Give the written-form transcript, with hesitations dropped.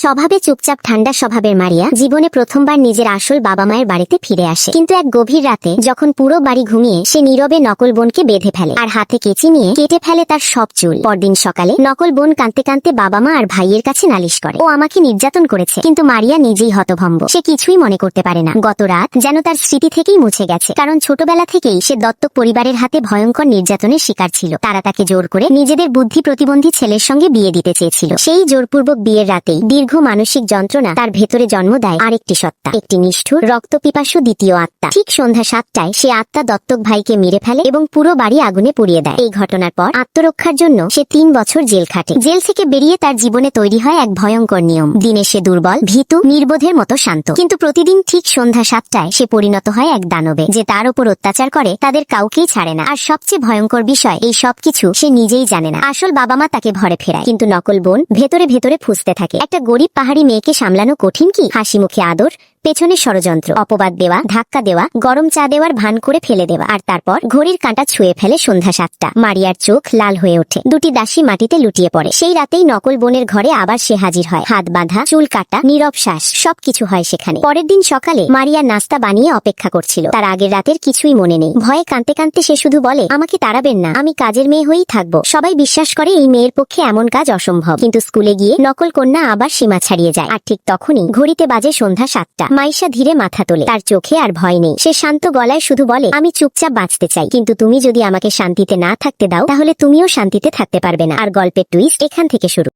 স্বভাবে চুপচাপ ঠান্ডা স্বভাবের মারিয়া জীবনে প্রথমবার নিজের আসল বাবা মায়ের বাড়িতে ফিরে আসে। কিন্তু এক গভীর রাতে যখন পুরো বাড়ি ঘুমিয়ে, সে নীরবে নকল বোনকে বেঁধে ফেলে আর হাতে কেচি নিয়ে কেটে ফেলে তার সব চুল। পরদিন সকালে নকল বোন কাঁদতে কাঁদতে বাবা মা আর ভাইয়ের কাছে নালিশ করে, ও আমাকে নির্যাতন করেছে। কিন্তু মারিয়া নিজেই হতভম্ব, সে কিছুই মনে করতে পারে না। গত রাত যেন তার স্মৃতি থেকেই মুছে গেছে, কারণ ছোটবেলা থেকেই সে দত্তক পরিবারের হাতে ভয়ঙ্কর নির্যাতনের শিকার ছিল। তারা তাকে জোর করে নিজেদের বুদ্ধি প্রতিবন্ধী ছেলের সঙ্গে বিয়ে দিতে চেয়েছিল। সেই জোরপূর্বক বিয়ের রাতেই দীর্ঘ মানসিক যন্ত্রণা তার ভেতরে জন্ম দেয় আরেকটি সত্তা, একটি নিষ্ঠুর রক্তপিপাসু দ্বিতীয় আত্মা। ঠিক সন্ধ্যা 7টায় সে আত্মা দত্তক ভাইকে মেরে ফেলে এবং পুরো বাড়ি আগুনে পুড়িয়ে দেয়। এই ঘটনার পর আত্মরক্ষার জন্য সে 3 বছর জেল খাটে। জেল থেকে বেরিয়ে তার জীবনে তৈরি হয় এক ভয়ঙ্কর নিয়ম। দিনে সে দুর্বল, ভীতু, নির্বোধের মতো শান্ত, কিন্তু প্রতিদিন ঠিক সন্ধ্যা 7টায় সে পরিণত হয় এক দানবে, যে তার উপর অত্যাচার করে তাদের কাউকেই ছাড়ে না। আর সবচেয়ে ভয়ঙ্কর বিষয়, এই সবকিছু সে নিজেই জানে না। আসল বাবা মা তাকে ঘরে ফেরায়, কিন্তু নকল বোন ভেতরে ভেতরে ফুঁসতে থাকে। একটা গরিব পাহাড়ি মেয়েকে সামলানো কঠিন কি? হাসি মুখে আদর, পেছনে ষড়যন্ত্র, অপবাদ দেওয়া, ধাক্কা দেওয়া, গরম চা দেওয়ার ভান করে ফেলে দেওয়া। আর তারপর ঘড়ির কাঁটা ছুঁয়ে ফেলে সন্ধ্যা 7টা। মারিয়ার চোখ লাল হয়ে ওঠে, দুটি দাসী মাটিতে লুটিয়ে পড়ে। সেই রাতেই নকল বোনের ঘরে আবার সে হাজির হয়। হাত বাঁধা, চুল কাটা, নীরব শ্বাস, সবকিছু হয় সেখানে। পরের দিন সকালে মারিয়া নাস্তা বানিয়ে অপেক্ষা করছিল। তার আগের রাতের কিছুই মনে নেই। ভয়ে কাঁদতে কাঁদতে সে শুধু বলে, আমাকে তাড়াবেন না, আমি কাজের মেয়ে হয়েই থাকবো। সবাই বিশ্বাস করে এই মেয়ের পক্ষে এমন কাজ অসম্ভব। কিন্তু স্কুলে গিয়ে নকল কন্যা আবার সীমা ছাড়িয়ে যায়। আর ঠিক তখনই ঘড়িতে বাজে সন্ধ্যা 7টা। মাইশা ধীরে মাথা তোলে, তার চোখে আর ভয় নেই। সে শান্ত গলায় শুধু বলে, আমি চুপচাপ বাঁচতে চাই, কিন্তু তুমি যদি আমাকে শান্তিতে না থাকতে দাও, তাহলে তুমিও শান্তিতে থাকতে পারবে না। আর গল্পের টুইস্ট এখান থেকে শুরু।